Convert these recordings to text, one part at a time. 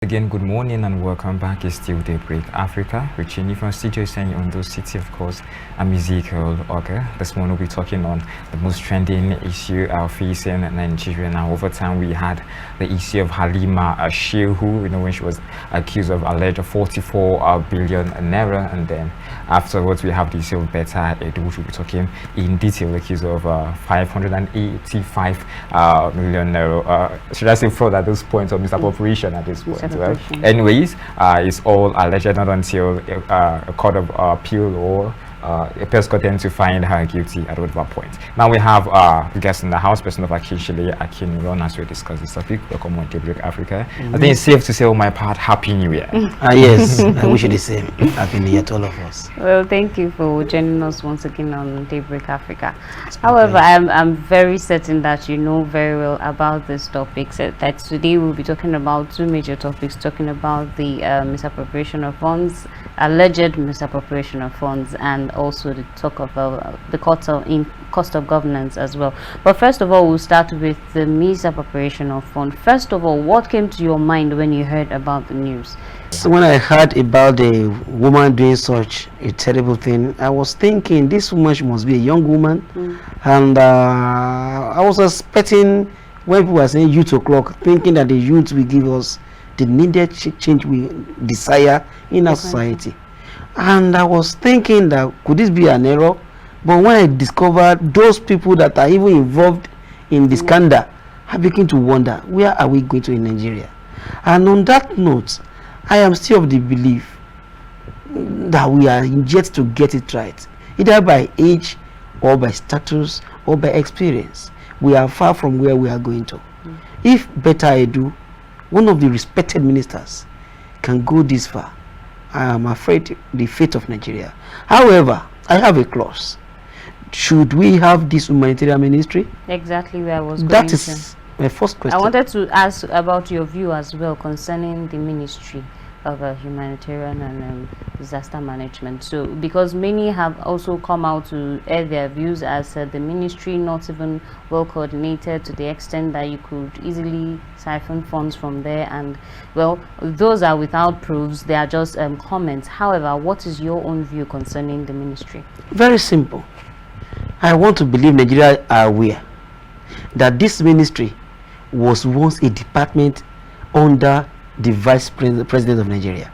Again, good morning and welcome back. It's still Daybreak Africa, reaching you from Studio Saying on those city, of course. I'm Ezekiel, Ogar. This morning we'll be talking on the most trending issue facing Nigeria. Now, over time, we had the issue of Halima Shehu, when she was accused of alleged 44 billion naira, and then afterwards we have the issue of Beta Edu, which we'll be talking in detail, accused of 585 million naira. Should I say fraud at this point, or misappropriation at this point? Well, anyways, it's all alleged, not until a court of appeal or appeals court them to find her guilty at whatever point. Now we have a guest in the house, person of Akinsile, Akinniran, as we discuss this topic. Welcome on Daybreak Africa. I think it's safe to say on my part, Happy New Year. Yes, I wish you the same. Happy New Year to all of us. Well, thank you for joining us once again on Daybreak Africa. However, I'm very certain that you know very well about this topic. So that today we'll be talking about two major topics, talking about the misappropriation of funds, alleged misappropriation of funds, and also the talk of the cost of governance as well. But first of all, we'll start with the misappropriation of funds. First of all, what came to your mind when you heard about the news? So when I heard about the woman doing such a terrible thing, I was thinking this woman, she must be a young woman. And I was expecting, when people were saying youth o'clock, thinking that the youth will give us the needed change we desire in our society. And I was thinking that could this be an error? But when I discovered those people that are even involved in the scandal, I began to wonder, where are we going to in Nigeria? And on that note, I am still of the belief that we are yet to get it right, either by age or by status or by experience. We are far from where we are going to. If Beta Edu, one of the respected ministers, can go this far, I am afraid the fate of Nigeria. However, I have a clause. Should we have this humanitarian ministry? Exactly where I was going. That is my first question. I wanted to ask about your view as well concerning the ministry of humanitarian and disaster management. So, because many have also come out to air their views as the ministry not even well coordinated to the extent that you could easily siphon funds from there, and well, those are without proofs, they are just comments. However, what is your own view concerning the ministry? Very simple. I want to believe Nigeria are aware that this ministry was once a department under the vice president of Nigeria,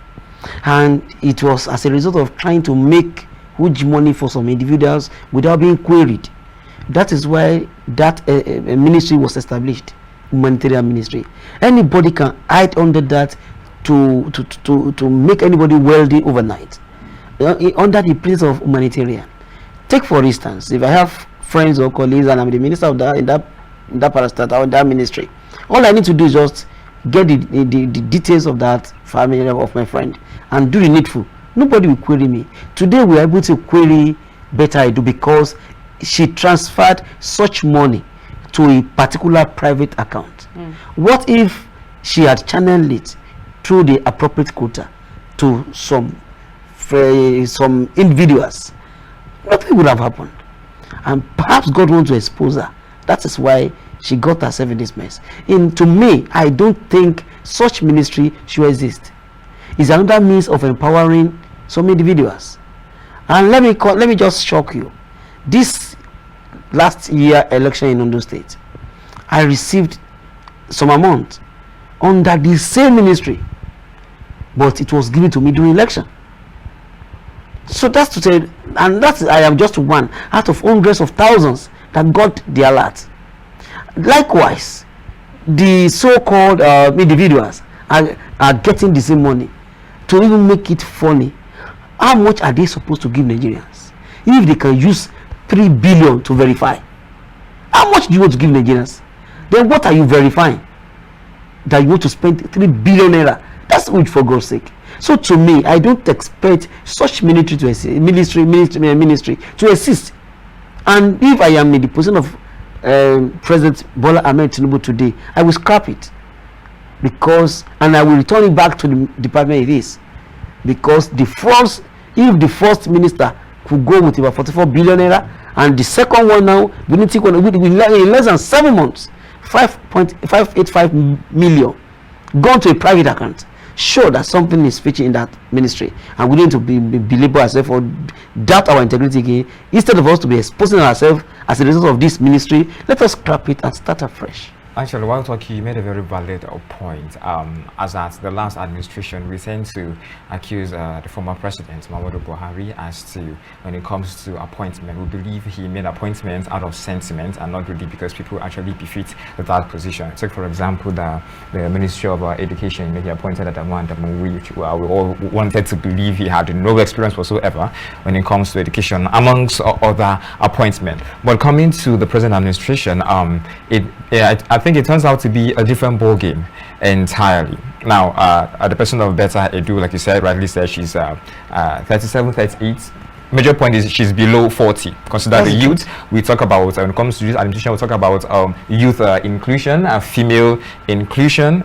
and it was as a result of trying to make huge money for some individuals without being queried. That is why that ministry was established, humanitarian ministry. Anybody can hide under that to make anybody wealthy overnight, under the place of humanitarian. Take for instance, if I have friends or colleagues and I'm the minister of that in that parastatal or that ministry, all I need to do is just get the details of that family of my friend and do the needful. Nobody will query me. Today we are able to query Beta Edu because she transferred such money to a particular private account. What if she had channeled it through the appropriate quota to some individuals? Nothing would have happened, and perhaps God wants to expose her. That is why she got herself in this mess. To me, I don't think such ministry should exist. It's another means of empowering some individuals. And let me just shock you. This last year election in Ondo State, I received some amount under the same ministry, but it was given to me during election. So that's to say, and I am just one out of hundreds of thousands that got the alert. Likewise, the so-called individuals are getting the same money. To even make it funny, how much are they supposed to give Nigerians if they can use 3 billion to verify? How much do you want to give Nigerians? Then what are you verifying? That you want to spend 3 billion naira? That's huge, for God's sake. So to me, I don't expect such ministry to exist. And if I am in the position of President Bola Ahmed Tinubu today, I will scrap it, and I will return it back to the department it is, because if the first minister could go with about 44 billion naira, and the second one now we need to take in less than 7 months, 5.585 million gone to a private account. sure that something is featuring in that ministry and we need to belabor ourselves or doubt our integrity again, instead of us to be exposing ourselves as a result of this ministry, let us scrap it and start afresh. Actually, while talking, you made a very valid point. As at the last administration, we tend to accuse the former president, Muhammadu Buhari, as to, when it comes to appointment, we believe he made appointments out of sentiment and not really because people actually befit that position. Take, for example, the Ministry of Education, he appointed Adamu which we all wanted to believe he had no experience whatsoever when it comes to education, amongst other appointments. But coming to the present administration, I think it turns out to be a different ball game entirely. Now, the person of Better Edu, like you said, rightly said, she's 37, 38. Major point is she's below 40. Consider the youth. We talk about, when it comes to youth administration, we talk about youth inclusion, female inclusion.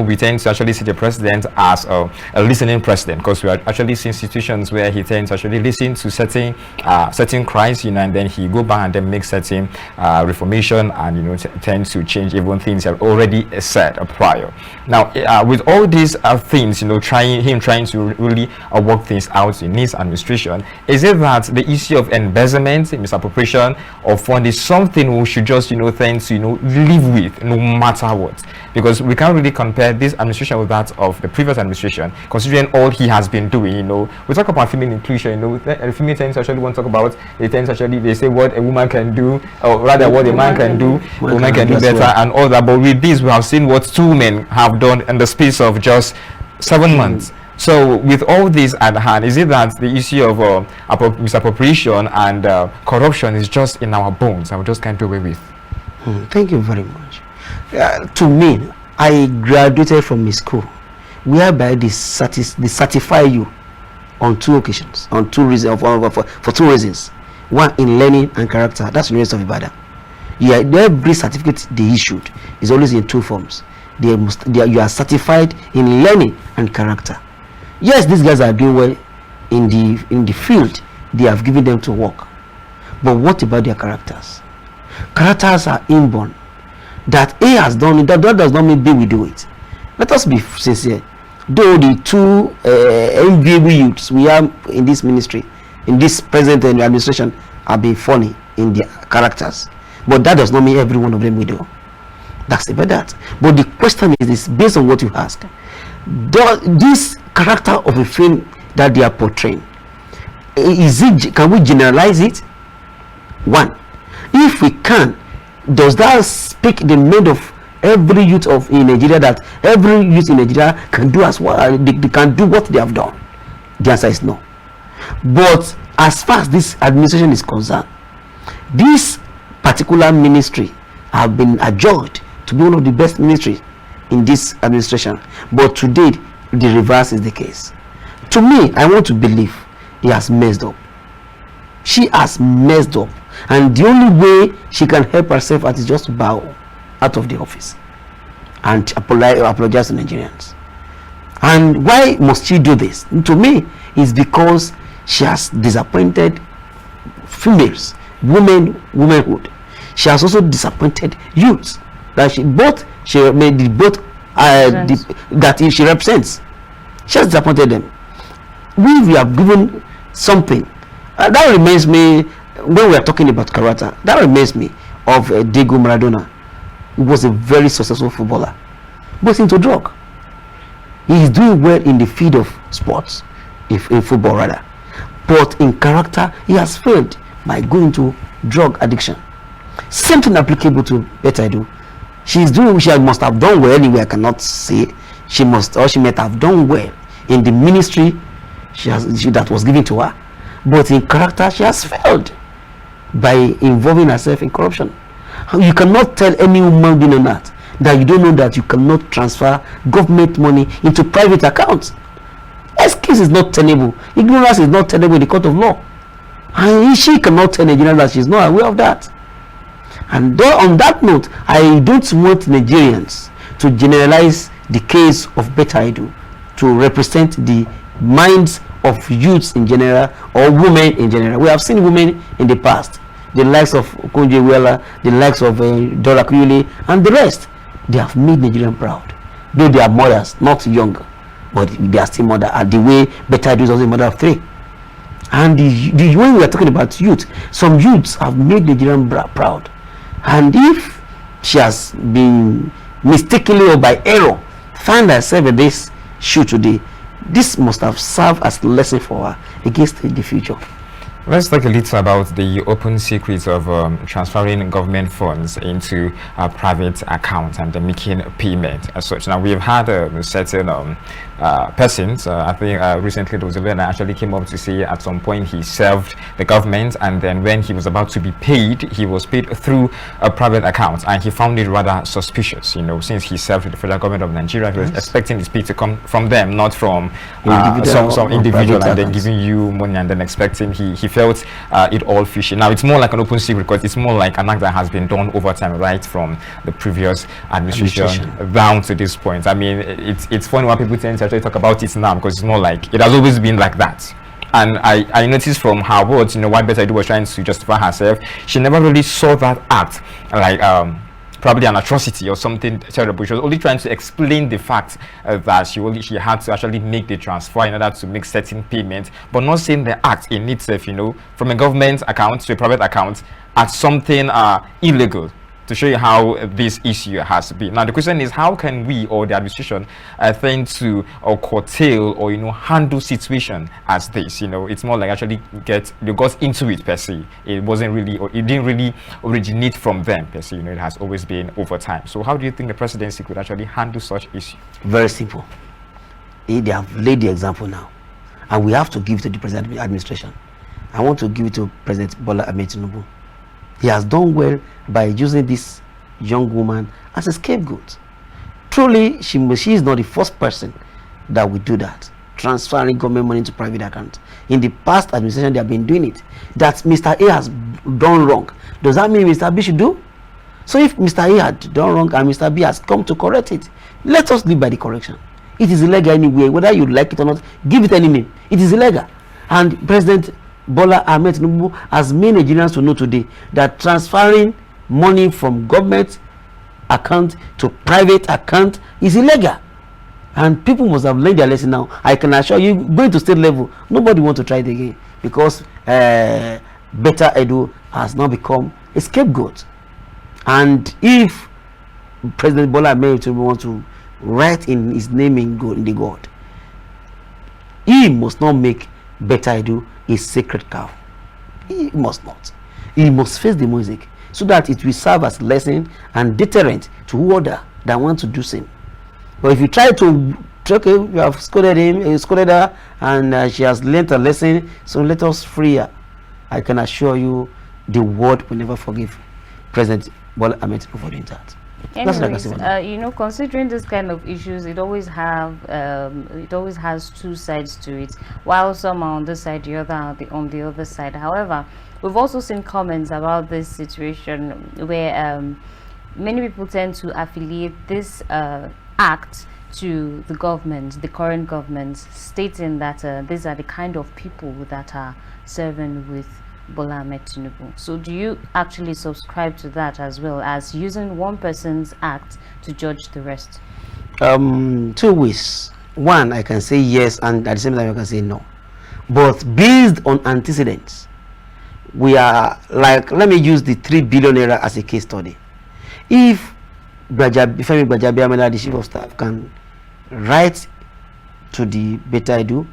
We tend to actually see the president as a listening president, because we are actually seeing situations where he tends to actually listen to certain cries, and then he go back and then make certain reformation and tend to change even things he had already said prior. Now, with all these things, trying to really work things out in his administration, is it that the issue of embezzlement, misappropriation of fund is something we should just tend to live with no matter what? Because we can't really compare this administration with that of the previous administration, considering all he has been doing. We talk about female inclusion. Female tends to actually want to talk about, they say what a woman can do, or rather what a man can do, woman can do better, and all that. But with this, we have seen what 2 men have done in the space of just 7 months. So with all this at hand, is it that the issue of misappropriation and corruption is just in our bones and we just can't do away with? Thank you very much. To me, I graduated from a school whereby they certify you on 2 occasions, on 2 reasons, for 2 reasons. One, in learning and character. That's the University of Ibadan. Every certificate they issued is always in 2 forms. You are certified in learning and character. Yes, these guys are doing well in the field they have given them to work, but what about their characters? Characters are inborn. That A has done it, that does not mean B will do it. Let us be sincere. Though the 2 enviable youths we have in this ministry, in this present administration, have been funny in their characters, but that does not mean every one of them will do. That's about that. But the question is this, based on what you asked, this character of a film that they are portraying, can we generalize it? One, if we can, does that speak the mind of every youth in Nigeria, that every youth in Nigeria can do as well, they can do what they have done? The answer is no. But as far as this administration is concerned, this particular ministry have been adjudged to be one of the best ministries in this administration, but today the reverse is the case. To me, I want to believe he has messed up. She has messed up, and the only way she can help herself is just to bow out of the office and apologize to Nigerians. And why must she do this? To me, it's because she has disappointed females, womanhood. She has also disappointed youths that she represents. She has disappointed them. We have given something. That reminds me, when we are talking about character, that reminds me of Daku Maradona, who was a very successful footballer, but into drug. He is doing well in the field of sports, in football rather, but in character he has failed by going to drug addiction. Same thing applicable to Better Edu. She must have done well anyway. I cannot say she might have done well in the ministry that was given to her, but in character she has failed by involving herself in corruption. You cannot tell any woman being on earth that you don't know that you cannot transfer government money into private accounts. Excuse is not tenable. Ignorance is not tenable in the court of law, and she cannot tell Nigerians that she's not aware of that. And on that note, I don't want Nigerians to generalize the case of Better Edu to represent the minds of youths in general or women in general. We have seen women in the past, the likes of Okonjo Iweala, the likes of Dora Kuyili, and the rest. They have made Nigerian proud, though they are mothers, not younger. but they are still mother. The way Better Edu is also a mother of 3. And when we are talking about youth, some youths have made Nigerian proud. And if she has been mistakenly or by error find herself in this shoe today, this must have served as a lesson for her against the future. Let's talk a little about the open secrets of transferring government funds into private accounts and making payment as such. Now, we've had certain persons, I think recently there was a man that actually came up to say at some point he served the government, and then when he was about to be paid, he was paid through a private account, and he found it rather suspicious, you know, since he served the federal government of Nigeria. He was expecting his pay to come from them, not from some individual, and then giving you money and then expecting he felt it all fishy. Now it's more like an open secret because it's more like an act that has been done over time, right from the previous administration down to this point. I mean, it's funny when people tend to actually talk about it now, because it's more like it has always been like that. And I noticed from her words, you know, what Better Edu was trying to justify herself, she never really saw that act like probably an atrocity or something terrible. She was only trying to explain the fact that she had to actually make the transfer in order to make certain payments, but not saying the act in itself, you know, from a government account to a private account as something illegal, to show you how this issue has been. Now the question is, how can we or the administration tend to curtail or, you know, handle situation as this? You know, it's more like actually you got into it per se. It wasn't really, or it didn't really originate from them per se. You know, it has always been over time. So how do you think the presidency could actually handle such issue? Very simple. They have laid the example now, and we have to give it to the present administration. I want to give it to President Bola Ahmed Tinubu. He has done well by using this young woman as a scapegoat. Truly, she is not the first person that will do that, transferring government money into private accounts. In the past administration, they have been doing it. That Mr. A has done wrong, does that mean Mr. B should do? So if Mr. A had done wrong and Mr. B has come to correct it, let us live by the correction. It is illegal anyway, whether you like it or not, give it any name. It is illegal. And President Bola Ahmed Tinubu has made Nigerians to know today that transferring money from government account to private account is illegal, and people must have learned their lesson now. I can assure you, going to state level, nobody want to try it again, because Better Edu has now become a scapegoat. And if President Bola Ahmed Tinubu wants to write in his name in the God, he must not make Better Edu a sacred cow. He must not. He must face the music, so that it will serve as lesson and deterrent to others that want to do same. But if you try to, okay, you have scolded him, scolded her, and she has learned a lesson, so let us free her. I can assure you, the world will never forgive President Bola Ahmed Tinubu for doing that. Anyways, you know, considering this kind of issues, it always has two sides to it. While some are on this side, the other are on the other side. However, we've also seen comments about this situation where many people tend to affiliate this act to the government, the current government, stating that these are the kind of people that are serving with Bola Ahmed Tinubu. So do you actually subscribe to that, as well as using one person's act to judge the rest? Two ways. One, I can say yes, and at the same time I can say no. But based on antecedents, we are like, let me use the 3 billion naira as a case study. If Femi Gbajabiamila, the chief of staff, can write to the Better Edu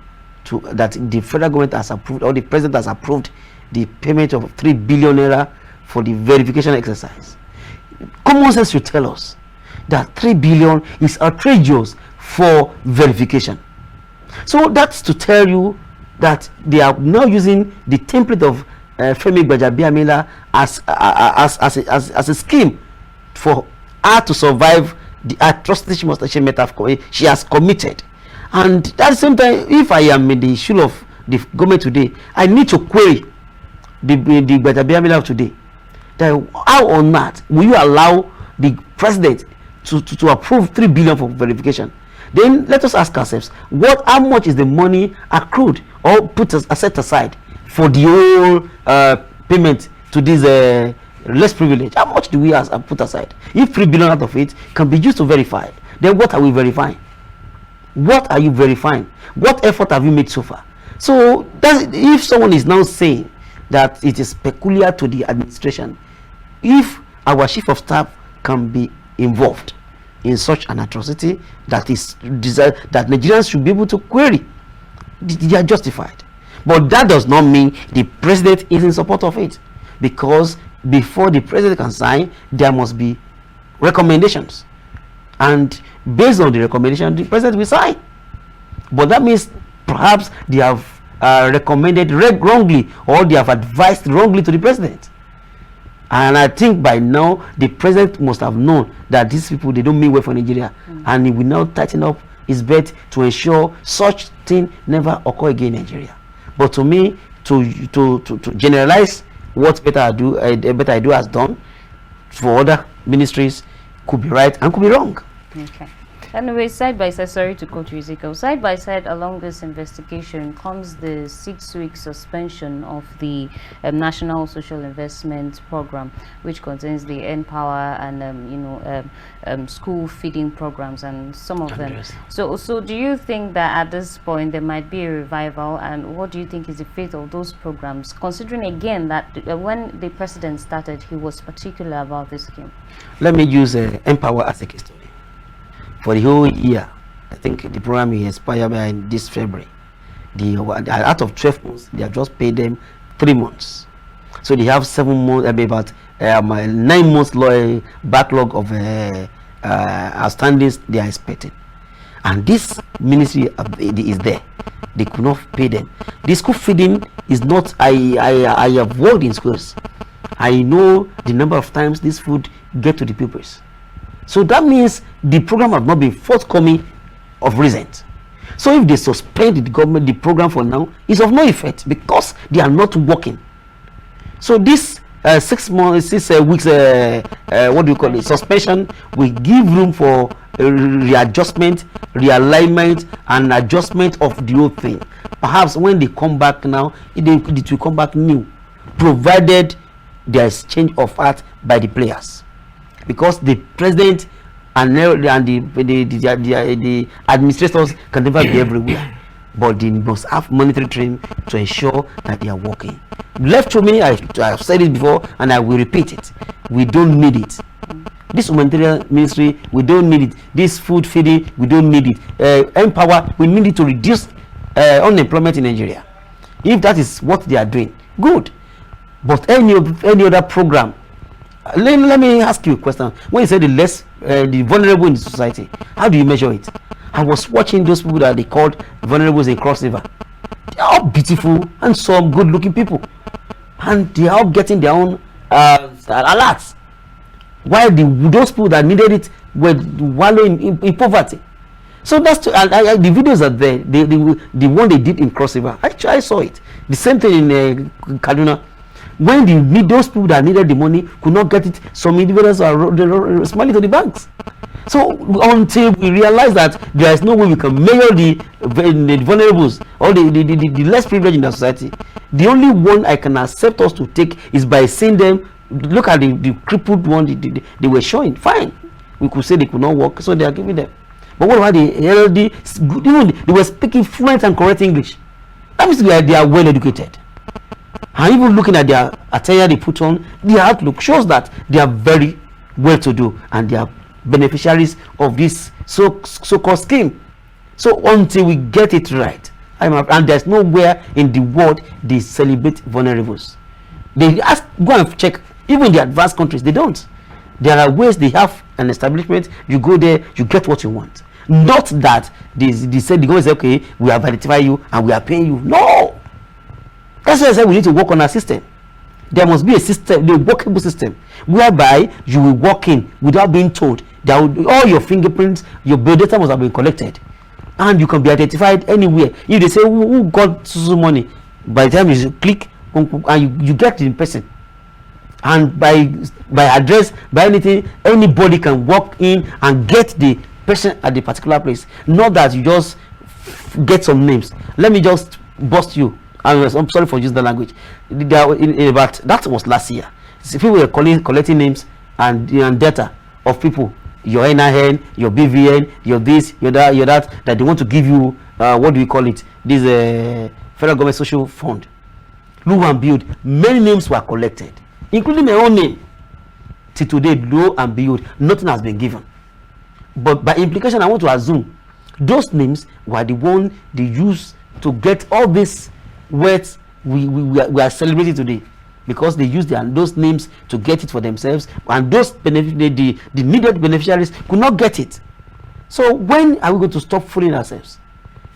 that the federal government has approved, or the president has approved, the payment of 3 billion naira for the verification exercise, common sense should tell us that 3 billion is outrageous for verification. So that's to tell you that they are now using the template of Femi Gbajabiamila as a scheme for her to survive the atrocity she has committed. And at the same time, if I am in the shoe of the government today, I need to query the Gbajabiamila of today, that how on that will you allow the president to approve 3 billion for verification? Then let us ask ourselves, how much is the money accrued or put as set aside for the whole payment to this less privileged? How much do we put aside? If 3 billion out of it can be used to verify, then what are we verifying? What are you verifying? What effort have you made so far? So if someone is now saying that it is peculiar to the administration, if our chief of staff can be involved in such an atrocity that is that Nigerians should be able to query, they are justified. But that does not mean the president is in support of it, because before the president can sign, there must be recommendations, and based on the recommendation, the president will sign. But that means perhaps they have recommended wrongly, or they have advised wrongly to the president. And I think by now the president must have known that these people, they don't mean well for Nigeria, and he will now tighten up his belt to ensure such thing never occur again in Nigeria. But to me, to generalize what Better I Do has done for other ministries could be right and could be wrong. Okay. Anyway, side by side, sorry to cut you, Ezekiel. Side by side along this investigation comes the 6-week suspension of the National Social Investment Program, which contains the Empower and school feeding programs and some of them. So do you think that at this point there might be a revival, and what do you think is the fate of those programs, considering again that when the president started, he was particular about this scheme? Let me use Empower as a case study. For the whole year, I think the program will expire by this February. Out of 12 months, they have just paid them 3 months. So they have 7 months, about 9 months backlog of outstandings they are expecting. And this ministry is there. They could not pay them. The school feeding is not, I have worked in schools. I know the number of times this food get to the pupils. So that means the program has not been forthcoming of recent. So if they suspend the program for now, it's of no effect because they are not working. So this 6 months, 6 weeks, what do you call it, suspension, will give room for readjustment, realignment, and adjustment of the whole thing. Perhaps when they come back now, it will come back new, provided there is change of heart by the players. Because the president and the administrators can never be everywhere, but they must have monetary training to ensure that they are working. Left to me, I have said it before and I will repeat it, we don't need it. This humanitarian ministry, we don't need it. This food feeding, we don't need it. Empower, we need it to reduce unemployment in Nigeria. If that is what they are doing, good. But any other program, let me ask you a question. When you say the vulnerable in the society, how do you measure it? I was watching those people that they called vulnerables in Cross River. They are all beautiful and some good looking people, and they are all getting their own alerts, while those people that needed it were wallowing in poverty. So that's the videos are there. The one they did in Cross River, I saw it. The same thing in Kaduna. When those people that needed the money could not get it, some individuals are smiling to the banks. So until we realize that there is no way we can measure the vulnerables or the less privileged in the society, the only one I can accept us to take is by seeing them. Look at the crippled one they were showing. Fine, we could say they could not walk, so they are giving them. But what about the elderly? They were speaking fluent and correct English. That means they are well educated. And even looking at their attire they put on, their outlook shows that they are very well to do and they are beneficiaries of this so-called scheme. So until we get it right, and there's nowhere in the world they celebrate vulnerables. They go and check, even the advanced countries, they don't. There are ways they have an establishment, you go there, you get what you want. Not that they say, the government say, okay, we have identified you and we are paying you. No! That's why I said we need to work on our system. There must be a system, a workable system, whereby you will walk in without being told that all your fingerprints, your biodata must have been collected, and you can be identified anywhere. If they say who got so money, by the time you click and you get the person, and by address, by anything, anybody can walk in and get the person at the particular place. Not that you just get some names. Let me just bust you. I'm sorry for using the language. That was last year. People were collecting names and data of people your NIN, your BVN, your this, your that they want to give you, what do we call it? This federal government social fund. Lo and behold, many names were collected, including my own name. Till today, lo and behold, nothing has been given. But by implication, I want to assume those names were the one they used to get all these words we are celebrating today, because they used those names to get it for themselves, and those the needed beneficiaries could not get it. So when are we going to stop fooling ourselves?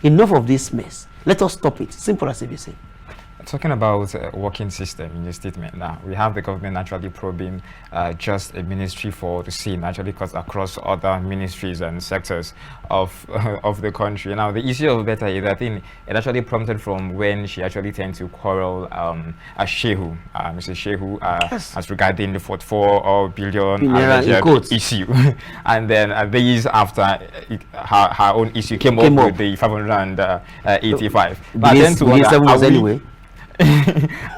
Enough of this mess. Let us stop it. Simple as ABC. Talking about working system in your statement now, we have the government actually probing just a ministry for the scene, actually cuts across other ministries and sectors of the country. Now, the issue of better is, I think it actually prompted from when she actually tended to quarrel Shehu, Mrs. Shehu, Yes. as regarding the 44 billion issue. And then days after her own issue came up with the 585. But then to wonder, anyway.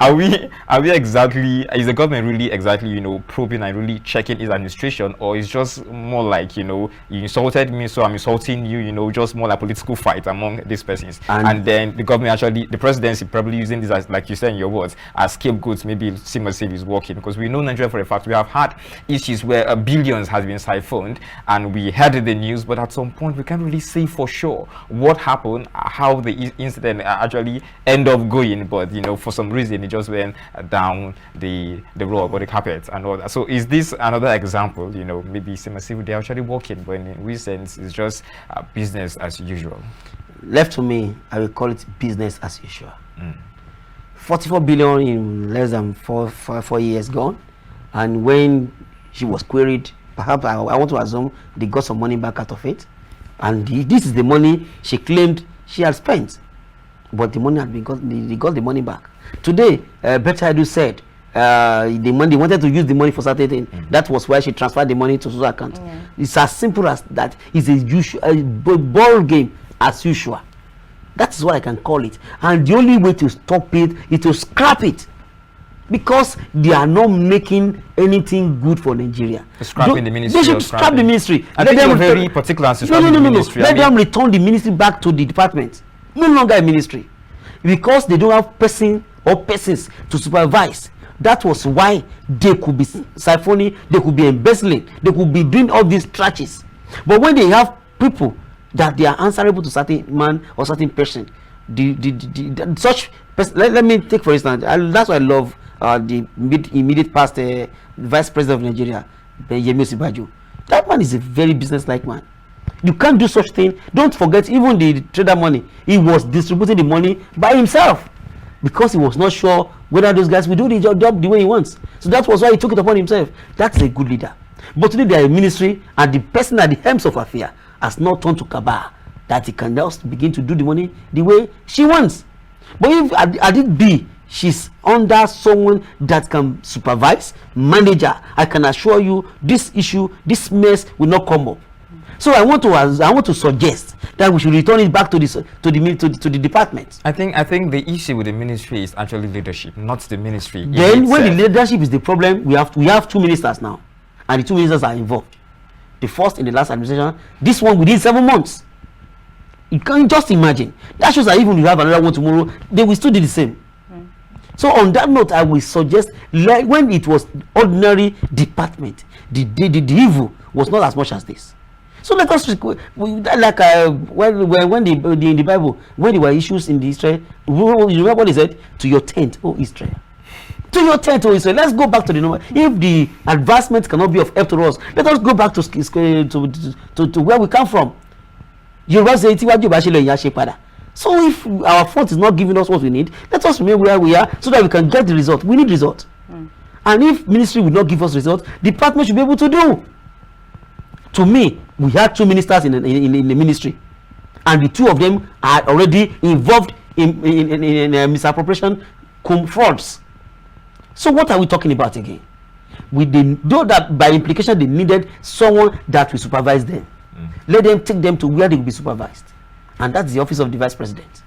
are we exactly, is the government really exactly, you know, probing and really checking his administration, or is just more like, you know, you insulted me so I'm insulting you, you know, just more like political fight among these persons, and then the government actually, the presidency probably using this as, like you said in your words, as scapegoats, maybe Simasave is working, because we know Nigeria for a fact we have had issues where billions has been siphoned, and we heard the news, but at some point we can't really say for sure what happened, how the incident actually end up going, but you know, for some reason it just went down the rug or the carpet and all that. So is this another example, you know, maybe Simasave, they're actually working, but in recent it's just business as usual? Left to me, I will call it business as usual. 44 billion in less than four years gone, and when she was queried, perhaps I want to assume they got some money back out of it, and this is the money she claimed she had spent, but the money had been they got the money back. Today, Better Edu said the money, they wanted to use the money for certain things. That was why she transferred the money to Susan's account. It's as simple as that. It's a ball game as usual. That is what I can call it. And the only way to stop it is to scrap it, because they are not making anything good for Nigeria. Scrapping the ministry. They should scrap the ministry. I think you're very particular. No. Let them return the ministry back to the department. No longer a ministry, because they don't have person or persons to supervise. That was why they could be siphoning, they could be embezzling, they could be doing all these trashes. But when they have people that they are answerable to certain man or certain person, such person, let me take for instance, that's why I love the immediate past vice president of Nigeria, Yemi Osinbajo. That man is a very business-like man. You can't do such thing. Don't forget, even the trader money, he was distributing the money by himself, because he was not sure whether those guys will do the job the way he wants. So that was why he took it upon himself. That's a good leader. But today they are a ministry, and the person at the helm of affair has not turned to Kaba, that he can just begin to do the money the way she wants. But if I did be, she's under someone that can supervise, manage her, I can assure you this issue, this mess will not come up. So I want to suggest that we should return it back to the department. I think the issue with the ministry is actually leadership, not the ministry. Then when the leadership is the problem, we have two ministers now, and the two ministers are involved. The first in the last administration, this one within 7 months. You can just imagine. That shows that even if you have another one tomorrow, they will still do the same. So on that note, I will suggest, like when it was ordinary department, the evil was not as much as this. So let us like when in the Bible, when there were issues in the Israel, you remember what he said? To your tent, O Israel. To your tent, O Israel. Let's go back to the normal. If the advancement cannot be of help to us, let us go back to where we come from. So if our front is not giving us what we need, let us remain where we are so that we can get the result. We need result. And if ministry will not give us result, department should be able to do. To me, we had two ministers in the ministry, and the two of them are already involved in misappropriation frauds. So what are we talking about again? We didn't know that by implication they needed someone that will supervise them. Let them take them to where they will be supervised, and that's the office of the vice president.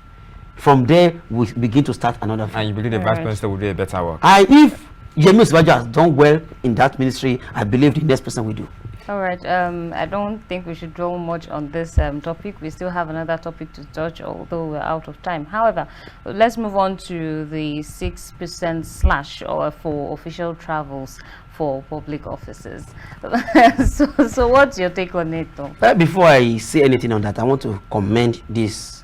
From there, we begin to start another. And you believe the vice president will do a better work? If Yemi Osinbajo has done well in that ministry, I believe the next person will do. All right. I don't think we should dwell much on this topic. We still have another topic to touch, although we're out of time. However, let's move on to the 6% slash for official travels for public offices. So what's your take on it, though? Before I say anything on that, I want to commend this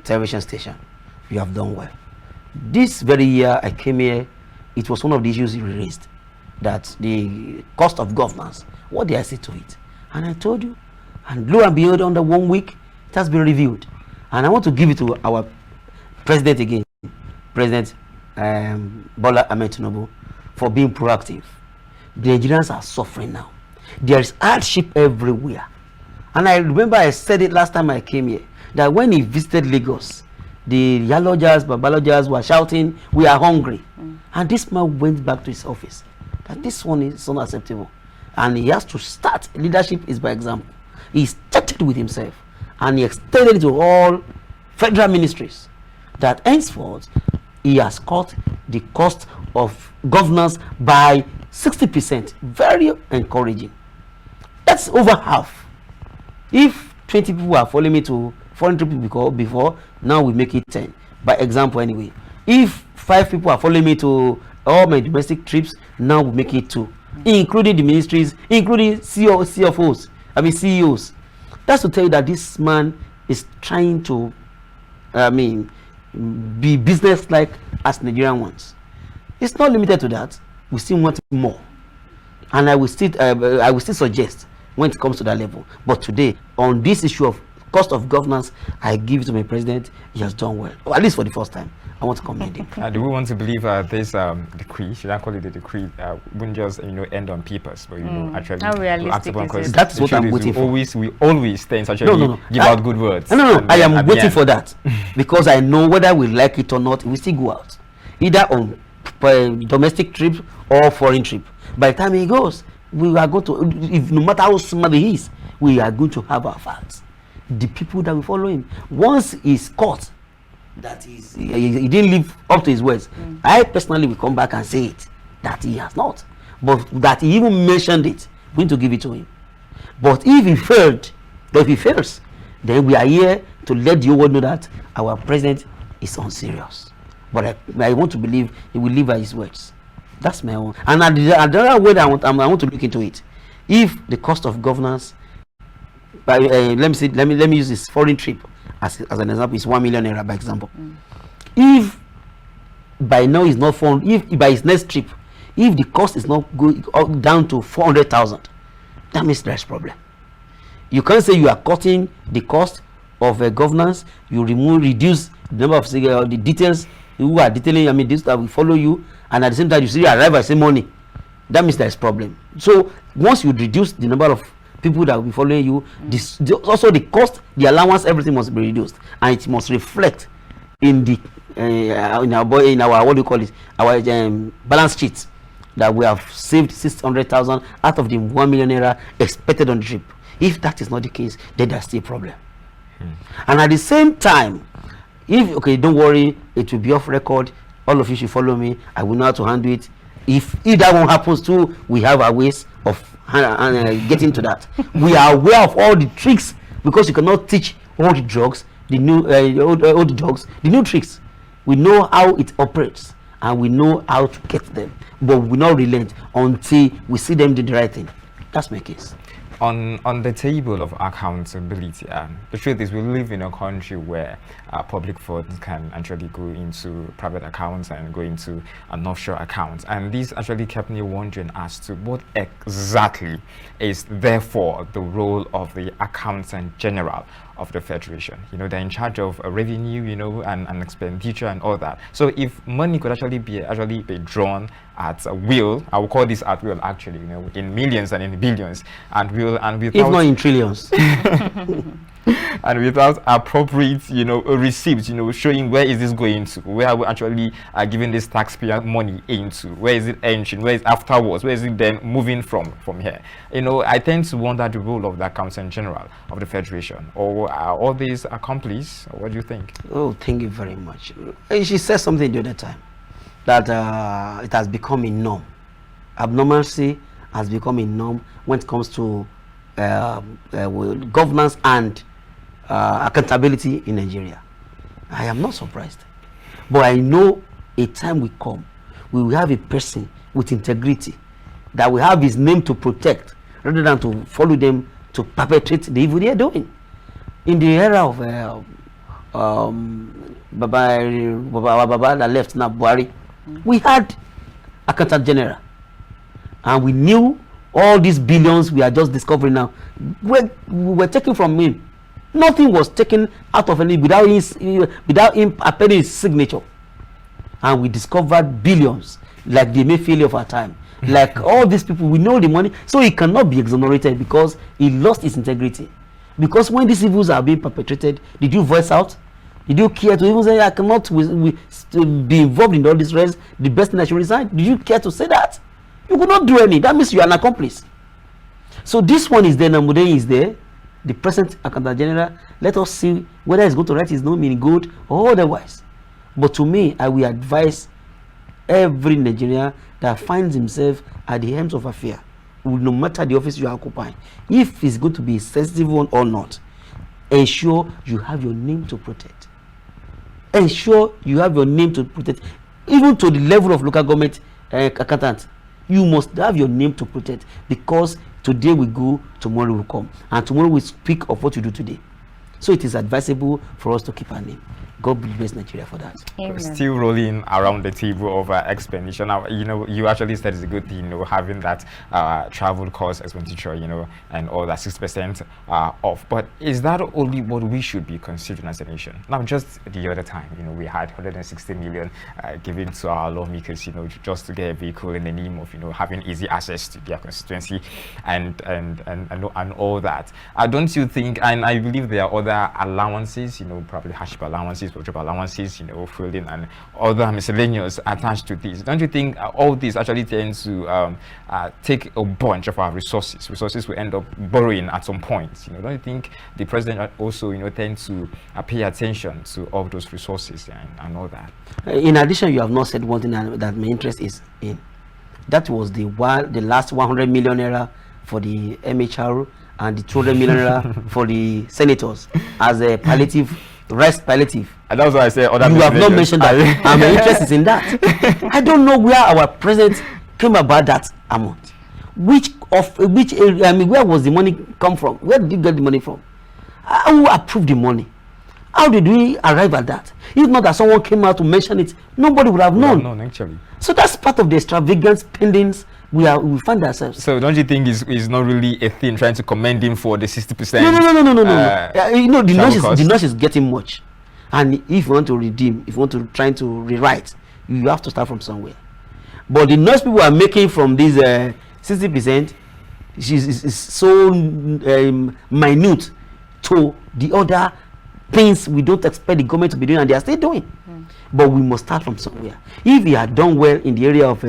television station. You have done well. This very year I came here, it was one of the issues you raised, that the cost of governance, what did I say to it? And I told you, and lo and behold, under 1 week, it has been reviewed. And I want to give it to our president again, President Bola Ahmed Tinubu, for being proactive. The Nigerians are suffering now. There is hardship everywhere. And I remember I said it last time I came here, that when he visited Lagos, the Yalojas, Babalojas were shouting, "We are hungry." And this man went back to his office. That this one is unacceptable. And he has to start. Leadership is by example. He started with himself. And he extended it to all federal ministries. That henceforth, he has cut the cost of governance by 60%. Very encouraging. That's over half. If 20 people are following me to foreign trip before, now we make it 10. By example, anyway. If 5 people are following me to all my domestic trips, now we make it 2, including the ministries, including CFOs, CEOs. That's to tell you that this man is trying to, be business-like as Nigerian ones. It's not limited to that. We still want more, and I will still suggest when it comes to that level. But today, on this issue of cost of governance, I give it to my president. He has done well, or at least for the first time. I want to commend him. Do we want to believe this decree? Should I call it a decree? Wouldn't just end on papers, but actually how realistic is it? That's what I'm waiting for. We always stay in such a give out good words. No. I am waiting for that because I know whether we like it or not, we still go out, either on domestic trip or foreign trip. By the time he goes, we are going to, if no matter how smart he is, we are going to have our facts. The people that will follow him, once he's caught that he didn't live up to his words, I personally will come back and say it, that he has not, but that he even mentioned it, we need to give it to him. But if he failed, or if he fails, then we are here to let the world know that our president is unserious. But I want to believe he will live by his words. That's my own. And another way that I want to look into it, if the cost of governance, let me use this foreign trip as an example, is 1 million naira by example. If by now is not found, if by his next trip, if the cost is not going down to 400,000, that means there's problem. You can't say you are cutting the cost of governance, you reduce the number of the details who are detailing, this that will follow you, and at the same time you see you arrive at same money. That means there's problem. So once you reduce the number of people that will be following you, also the cost, the allowance, everything must be reduced, and it must reflect in the in our what do you call it, our balance sheet, that we have saved 600,000 out of the 1 million naira expected on the trip. If that is not the case, then there's still a problem. And at the same time, if don't worry, it will be off record, all of you should follow me, I will know how to handle it. If that one happens too, we have our ways of getting to that. We are aware of all the tricks, because you cannot teach all the drugs, the new the new tricks. We know how it operates and we know how to get them, but we not relent until we see them do the right thing. That's my case. On the table of accountability, the truth is we live in a country where public funds can actually go into private accounts and go into an offshore account, and this actually kept me wondering as to what exactly is therefore the role of the accountant general of the Federation. They're in charge of revenue, and expenditure and all that. So if money could actually be drawn at will, I will call this at will actually, in millions and in billions, and without, if not in trillions. And without appropriate, receipts, showing where is this going to, where are we actually giving this taxpayer money into, where is it entering, where is afterwards, where is it then moving from here. I tend to wonder the role of the accountant general of the Federation, or are all these accomplices? What do you think? Oh, thank you very much. She said something the other time, that it has become a norm. Abnormalcy has become a norm when it comes to governance and accountability in Nigeria. I am not surprised. But I know a time will come, we will have a person with integrity that will have his name to protect rather than to follow them to perpetrate the evil they are doing. In the era of Baba that left now, Buhari, we had Accountant General, and we knew all these billions we are just discovering now were taken from him. Nothing was taken out of any without him appending his signature, and we discovered billions like the Mayfield of our time. Like all these people, we know the money, so he cannot be exonerated because he lost his integrity. Because when these evils are being perpetrated, did you voice out? Did you care to even say, I cannot be involved in all this rest, the best thing I should resign? Did you care to say that? You could not do any. That means you are an accomplice. So this one is there, Namudeni is there, the present Accountant General. Let us see whether he's going to write his name in good or otherwise. But to me, I will advise every Nigerian that finds himself at the helm of affair, no matter the office you are occupying, if it's going to be a sensitive one or not, ensure you have your name to protect. Ensure you have your name to protect. Even to the level of local government accountant, you must have your name to protect, because today we go, tomorrow will come, and tomorrow we speak of what you do today. So it is advisable for us to keep our name. God bless Nigeria for that. Amen. Still rolling around the table of expenditure. Now, you actually said it's a good thing, having that travel cost expenditure, and all that 6% off. But is that only what we should be considering as a nation? Now, just the other time, we had 160 million given to our lawmakers, just to get a vehicle in the name of, having easy access to their constituency and all that. Don't you think? And I believe there are other allowances, probably hardship allowances, job allowances, filling and other miscellaneous attached to this. Don't you think all this actually tends to take a bunch of our resources? Resources will end up borrowing at some point. Don't you think the president also, tends to pay attention to all those resources and all that? In addition, you have not said one thing that my interest is in. That was the last 100 million naira for the MHR and the 200 million naira for the senators as a palliative. Rest palliative. And that's why I say other. You have not mentioned that. And my interest is in that. I don't know where our president came about that amount. Which area? I mean, where was the money come from? Where did you get the money from? Who approved the money? How did we arrive at that? If not that someone came out to mention it, nobody would have known. Actually. So that's part of the extravagant spendings we find ourselves. So don't you think it's not really a thing trying to commend him for the 60%? No. The noise is getting much, and if you want to redeem, if you want to try to rewrite, you have to start from somewhere. But the noise people are making from this 60% is so minute to the other things we don't expect the government to be doing, and they are still doing. But we must start from somewhere. If we are done well in the area of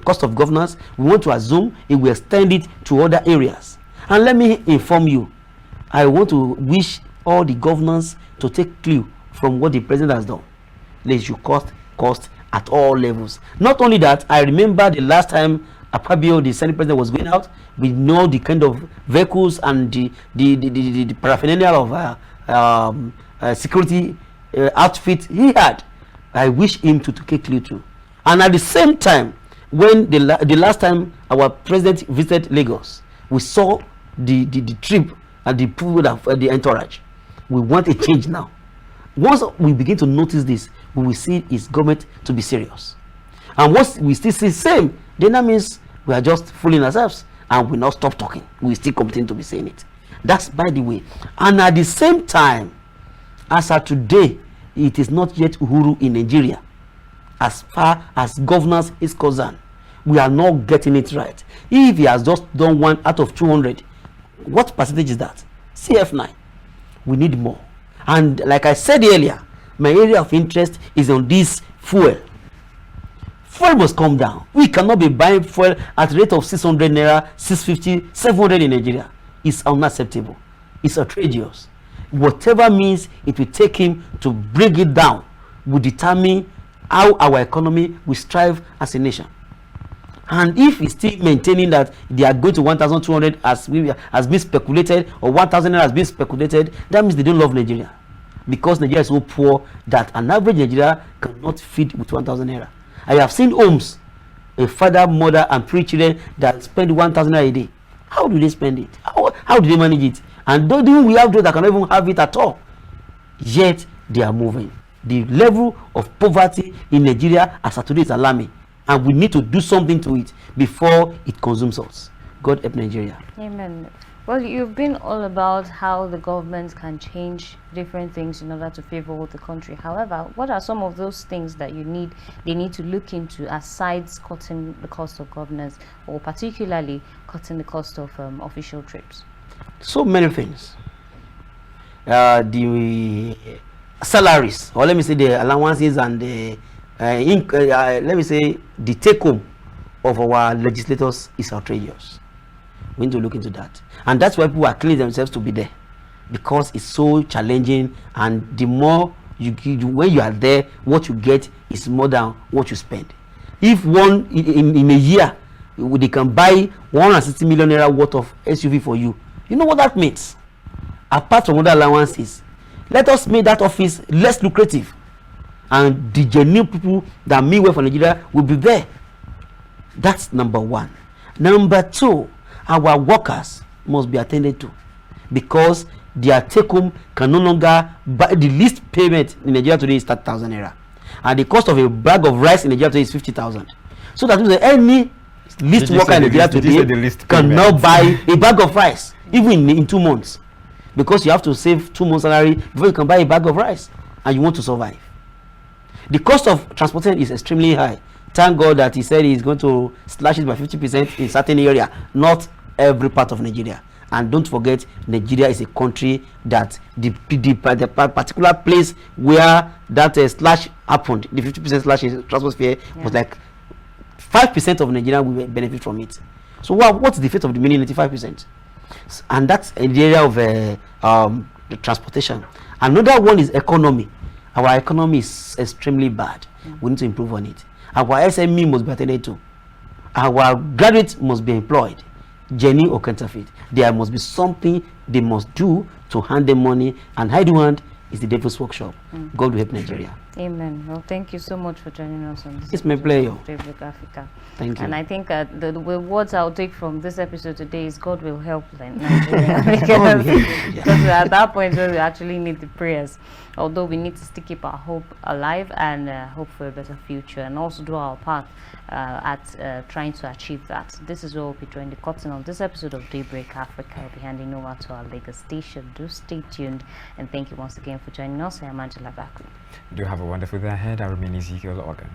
cost of governance, we want to assume it will extend it to other areas. And let me inform you, I want to wish all the governors to take clue from what the president has done. They should cost at all levels. Not only that, I remember the last time Akpabio, the Senate president, was going out, we know the kind of vehicles and the paraphernalia of security outfit he had. I wish him to take clue too. And at the same time, when the last time our president visited Lagos, we saw the trip and the people of the entourage. We want a change now. Once we begin to notice this, we will see his government to be serious. And once we still see the same, then that means we are just fooling ourselves and we not stop talking. We still continue to be saying it. That's by the way. And at the same time, as of today, it is not yet Uhuru in Nigeria. As far as governance is concerned, we are not getting it right. If he has just done 1 out of 200, what percentage is that? CF9. We need more. And like I said earlier, my area of interest is on this fuel. Fuel must come down. We cannot be buying fuel at the rate of 600 naira, 650, 700 in Nigeria. It's unacceptable. It's outrageous. Whatever means it will take him to bring it down will determine how our economy will strive as a nation. And if he's still maintaining that they are going to 1,200 as been speculated, or 1,000 has been speculated, that means they don't love Nigeria. Because Nigeria is so poor that an average Nigeria cannot feed with 1,000 naira. I have seen homes, a father, mother, and 3 children that spend 1,000 naira a day. How do they spend it? How do they manage it? And don't even we have those that cannot even have it at all. Yet they are moving. The level of poverty in Nigeria as of today is alarming, and we need to do something to it before it consumes us. God help Nigeria. Amen. Well, you've been all about how the government can change different things in order to favor the country. However, what are some of those things that they need to look into aside cutting the cost of governance, or particularly cutting the cost of official trips? So many things. The salaries, or let me say the allowances, and the let me say the take home of our legislators is outrageous. We need to look into that, and that's why people are cleaning themselves to be there, because it's so challenging. And the more when you are there, what you get is more than what you spend. If one in a year they can buy 160 million naira worth of SUV for you, you know what that means. Apart from other allowances, let us make that office less lucrative, and the genuine people that mean well for Nigeria will be there. That's number one. Number two, our workers must be attended to, because their take home can no longer buy. The least payment in Nigeria today is 30,000 naira, and the cost of a bag of rice in Nigeria today is 50,000. So that means that any least worker in Nigeria today can now buy a bag of rice, even in 2 months, because you have to save 2 months salary before you can buy a bag of rice, and you want to survive. The cost of transportation is extremely high. Thank God that he said he's going to slash it by 50% in certain area, not every part of Nigeria. And don't forget, Nigeria is a country that the particular place where that slash happened, the 50% slash in transport fare, was like 5% of Nigeria will benefit from it. So what's the fate of the remaining 95%? And that's in the area of the transportation. Another one is economy. Our economy is extremely bad. We need to improve on it. Our SME must be attended to. Our graduates must be employed, genuine or counterfeit. There must be something they must do to hand them money, and hide hand is the devil's workshop. God will help Nigeria. Amen. Well, thank you so much for joining us on this. It's my pleasure. DAYBREAK Africa. Thank you. And I think the words I'll take from this episode today is God will help Nigeria, because at that point where we actually need the prayers. Although we need to still keep our hope alive and hope for a better future, and also do our part at trying to achieve that. This is where we'll be joining the curtain on this episode of DAYBREAK Africa. I'll be handing over to our Lagos station. Do stay tuned, and thank you once again for joining us. I am Angela Daku. Do have a wonderful day ahead. I remain Ezekiel Ogar.